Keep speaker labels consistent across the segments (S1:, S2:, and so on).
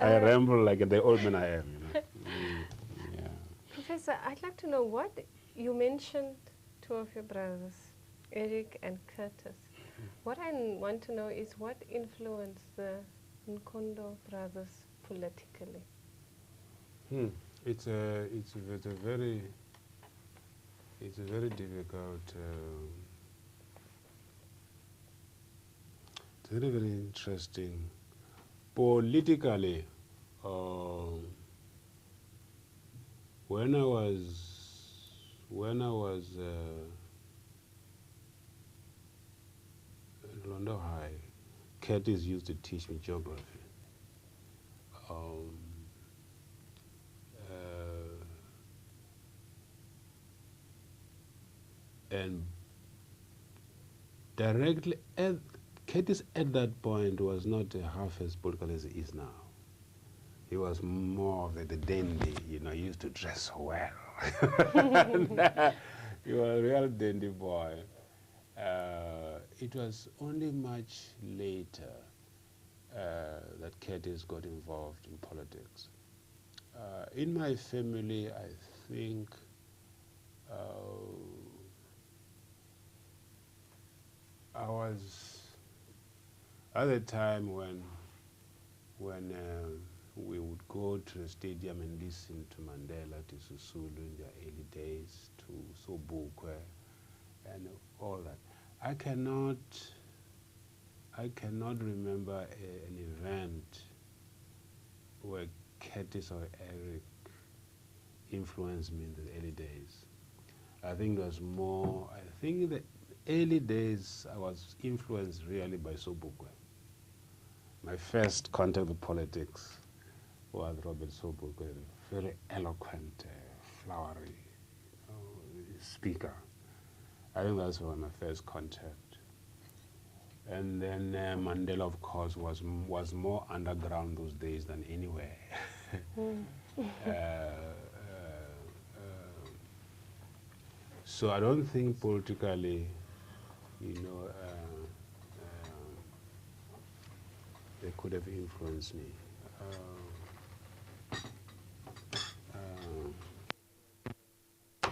S1: I ramble like the old man I am, you know. Yeah.
S2: Professor, I'd like to know what you mentioned two of your brothers, Eric and Curtis. What I want to know is what influenced the Nkondo brothers politically.
S1: It's a very difficult, it's very interesting. Politically, when I was in Londo High, Curtis used to teach me geography. And directly, Curtis at that point was not half as political as he is now. He was more of the dandy, you know, he used to dress well. He was a real dandy boy. It was only much later that Curtis got involved in politics. In my family, I think I was at the time when we would go to the stadium and listen to Mandela, to Sisulu in their early days, to Sobukwe, and all that. I cannot remember an event where Curtis or Eric influenced me in the early days. I think it was more, I think in the early days I was influenced really by Sobukwe. My first contact with politics was Robert Sobukwe, a very eloquent, flowery speaker. I think that's was my first contact. And then Mandela, of course, was more underground those days than anywhere. So I don't think politically, you know, they could have influenced me.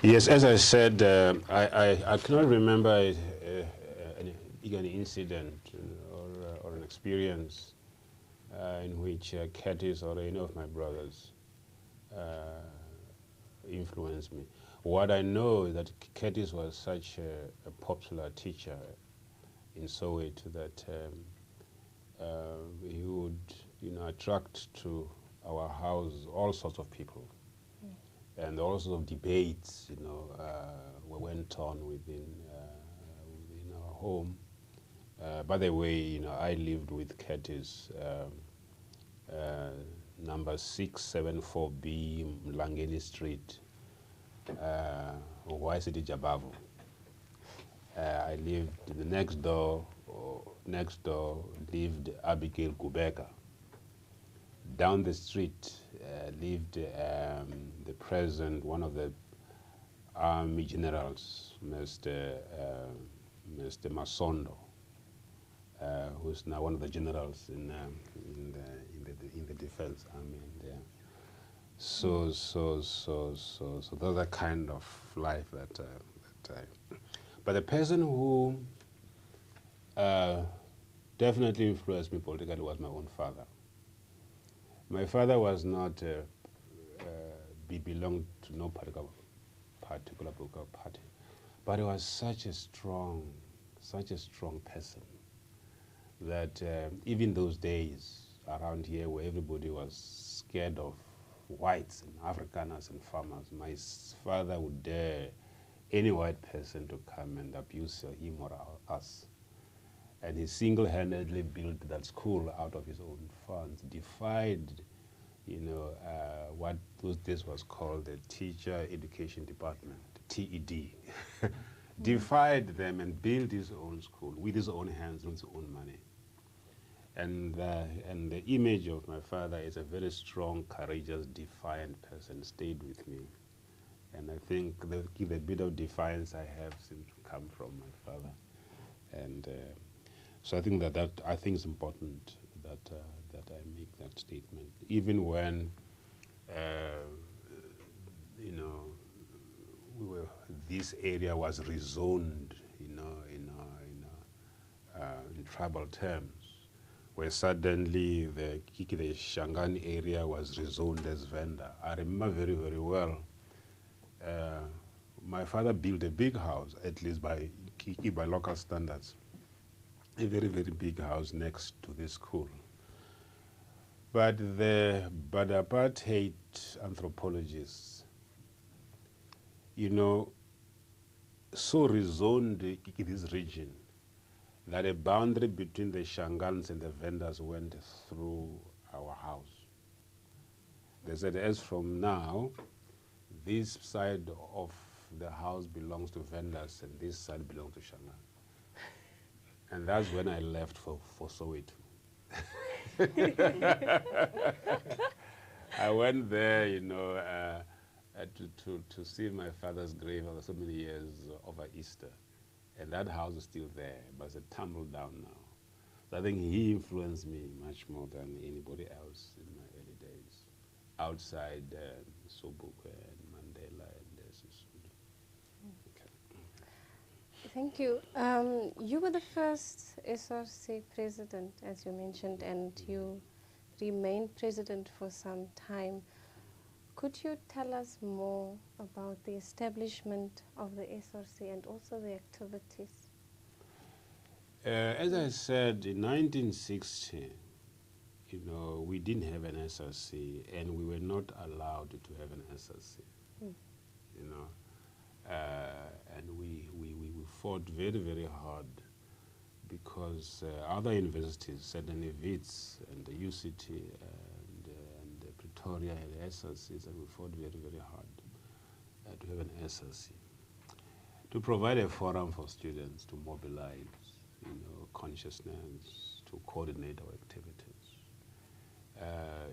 S1: Yes, as I said, I cannot remember an incident or an experience in which Curtis or any of my brothers influenced me. What I know is that Curtis was such a popular teacher in Soweto that he would, you know, attract to our house all sorts of people. And all sorts of debates, you know, went on within our home. By the way, you know, I lived with Curtis, number 674B, Mlangeni Street, City Jabavu. I lived the next door lived Abigail Gubeka. Down the street lived the president, one of the army generals, Mr. Masondo, who's now one of the generals in the defense army. So that's the kind of life that but the person who definitely influenced me politically was my own father. My father was not, belonged to no particular political party, but he was such a strong person that even those days around here where everybody was scared of whites and Afrikaners and farmers, my father would dare any white person to come and abuse him or us. And he single-handedly built that school out of his own funds, defied, you know, what those days was called the Teacher Education Department, TED. Defied them and built his own school with his own hands, with his own money. And the image of my father is a very strong, courageous, defiant person, stayed with me. And I think the bit of defiance I have seems to come from my father. And so I think that I think it's important that that I make that statement. Even when, you know, this area was rezoned, you know, in tribal terms, where suddenly the Shangan area was rezoned as Venda. I remember very, very well. My father built a big house, at least by local standards, a very, very big house next to this school. But the apartheid anthropologists, you know, so rezoned this region that a boundary between the Shangans and the Vendas went through our house. They said, as from now, this side of the house belongs to Vendas and this side belongs to Shangan. And that's when I left for Soweto. I went there, you know, to see my father's grave after so many years over Easter. And that house is still there, but it's tumbled down now. So I think he influenced me much more than anybody else in my early days, outside Sobukwe and Mandela and Sisulu. Okay.
S2: Thank you. You were the first SRC president, as you mentioned, and you remained president for some time. Could you tell us more about the establishment of the SRC and also the activities?
S1: As I said, in 1960, you know, we didn't have an SRC, and we were not allowed to have an SRC. You know, and we fought very, very hard because other universities, certainly Wits and the UCT and Pretoria had SRCs, and we fought very, very hard to have an SRC, to provide a forum for students to mobilize, you know, consciousness, to coordinate our activities.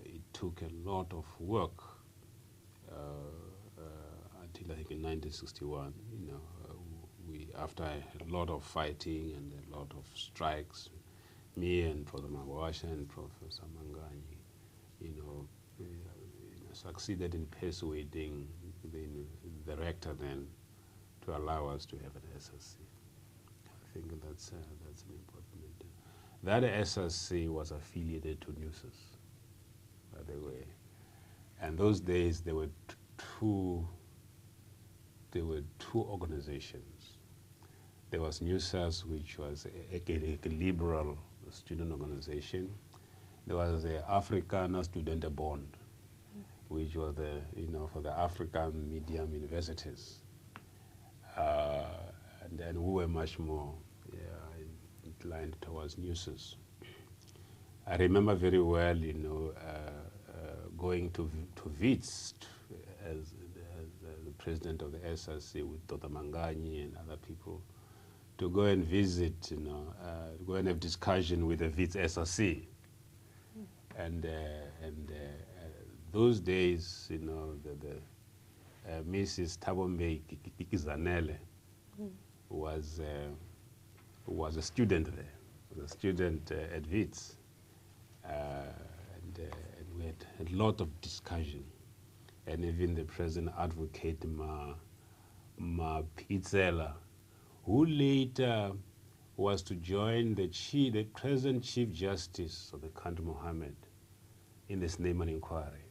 S1: It took a lot of work until I think in 1961, you know, after a lot of fighting and a lot of strikes, me and Professor Magwasha and Professor Manganyi, you know, succeeded in persuading the rector then to allow us to have an SRC. I think that's an important matter. That SRC was affiliated to NUSAS, by the way. And those days there were two organizations. There was NUSAS, which was a liberal student organization. There was the Afrikaner Studenten Bond, which was for the African medium universities. And then we were much more inclined towards NUSAS. I remember very well, you know, going to Wits as the president of the SRC with Dr. Manganyi and other people, to go and visit, you know, go and have discussion with the Wits SRC. And those days, you know, the Mrs. Tabombe Kikizanele was a student there, was a student at Wits. And we had a lot of discussion. And even the present advocate, Ma Pizzella, who later was to join the present Chief Justice of the country, Mohammed, in the Snyman inquiry.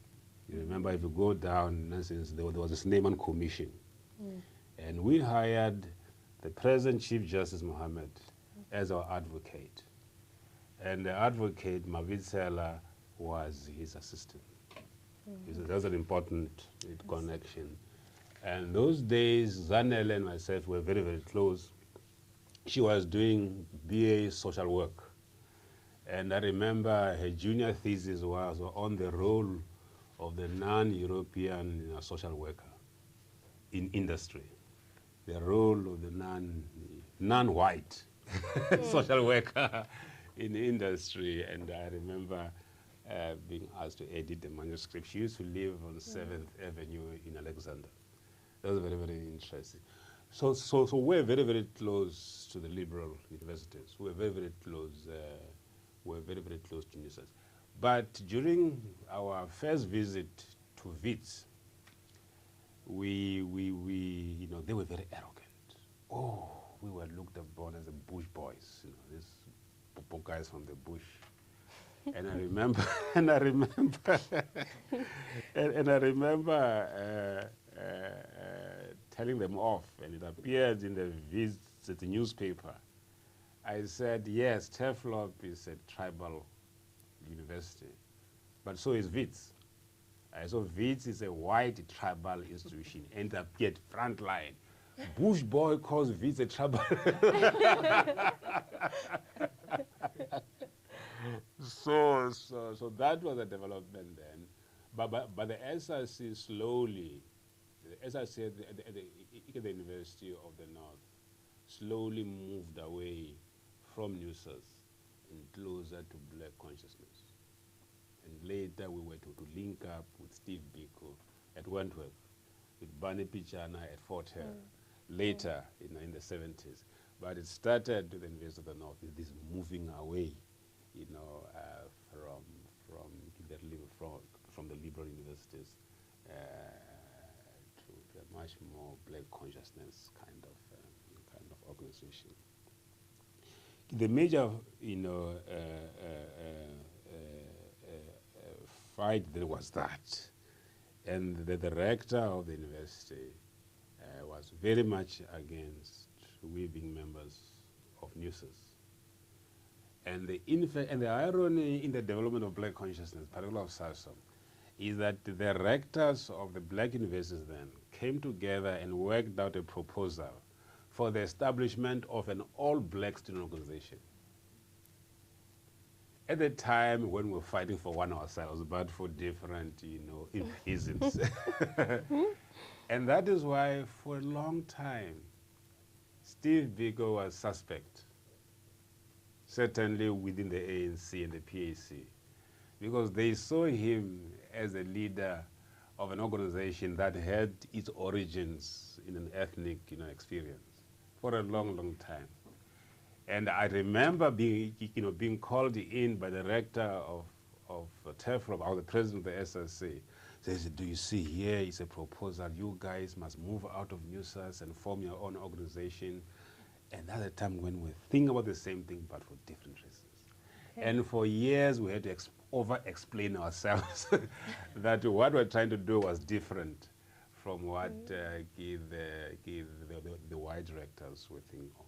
S1: You remember, if you go down, there was a Snyman commission. And we hired the present Chief Justice, Mohammed, as our advocate. And the advocate, Mavitsela, was his assistant. That was an important connection. And those days, Zanele and myself were very, very close. She was doing BA social work. And I remember her junior thesis was on the role of the non-European social worker in industry. The role of the non-white social worker in industry. And I remember being asked to edit the manuscript. She used to live on 7th Avenue in Alexander. That was very, very interesting. So we're very, very close to the liberal universities. We're very, very close. We're very, very close to NUSAS. But during our first visit to Wits, they were very arrogant. Oh, we were looked upon as the bush boys, these popo guys from the bush. And I remember, and I remember, and I remember telling them off, and it appeared in the Wits newspaper. I said, yes, Turflop is a tribal university, but so is Wits. So Wits is a white tribal institution, and it appeared frontline. Bush boy calls Wits a tribal. So that was a development then. But the SRC slowly, the SRC at the University of the North, slowly moved away from NUSAS and closer to black consciousness. And later we were to link up with Steve Biko at Wentworth, with Barney Pichana at Fort Hare, later in the 70s. But it started with the University of the North, with this moving away, from the liberal universities to a much more black consciousness kind of organization. The major, fight there was that, and the rector of the university was very much against we being members of NUSAS. And the irony in the development of black consciousness, particularly of SASOM, is that the rectors of the black universities then came together and worked out a proposal for the establishment of an all-black student organization. At the time when we were fighting for one ourselves, but for different, reasons. And that is why for a long time, Steve Biko was suspect, certainly within the ANC and the PAC, because they saw him as a leader of an organization that had its origins in an ethnic experience for a long, long time. And I remember being called in by the rector of Turflop, or the president of the SRC. Says, do you see here is a proposal, you guys must move out of NUSAS and form your own organization. And that's the time when we think about the same thing, but for different reasons. Okay. And for years, we had to over-explain ourselves that what we're trying to do was different from what the white rectors were thinking of.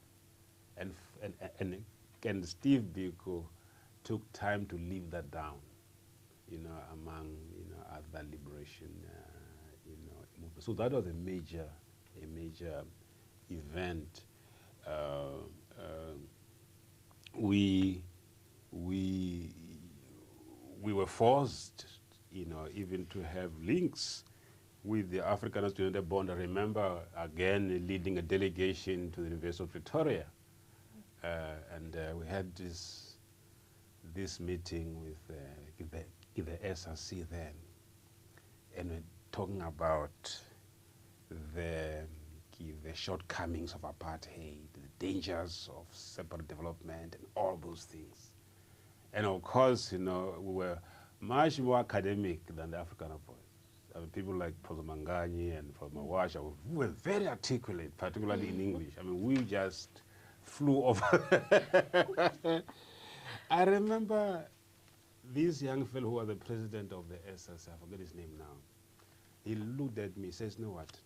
S1: And Steve Biko took time to leave that down, among other liberation, movements. So that was a major event. We were forced, even to have links with the African Student Bond. I remember again leading a delegation to the University of Pretoria, and we had this meeting with the SRC then, and we're talking about the shortcomings of apartheid, the dangers of separate development, and all those things. And of course, we were much more academic than the African boys. I mean, people like Professor Manganyi and Professor Mawasha were very articulate, particularly in English. I mean, we just flew over. I remember this young fellow who was the president of the SSC, I forget his name now. He looked at me, says, you know what?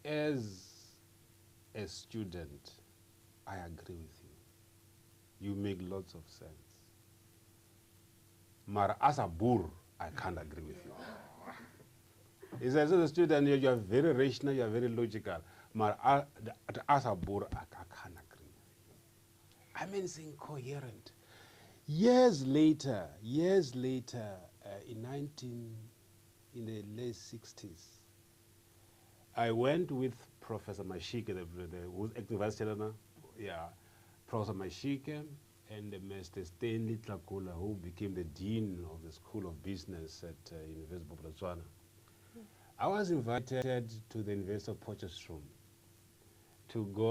S1: As a student, I agree with you. You make lots of sense. But as a boor, I can't agree with you. He says, as a student, you are very rational, you are very logical. But as a boor, I can't agree with you. I mean, it's incoherent. Years later, in the late 60s, I went with Professor Mashike, who's acting vice chancellor, Professor Mashike, and Mr. Stanley Tlakula, who became the dean of the School of Business at University of Botswana. I was invited to the University of Potchefstroom to go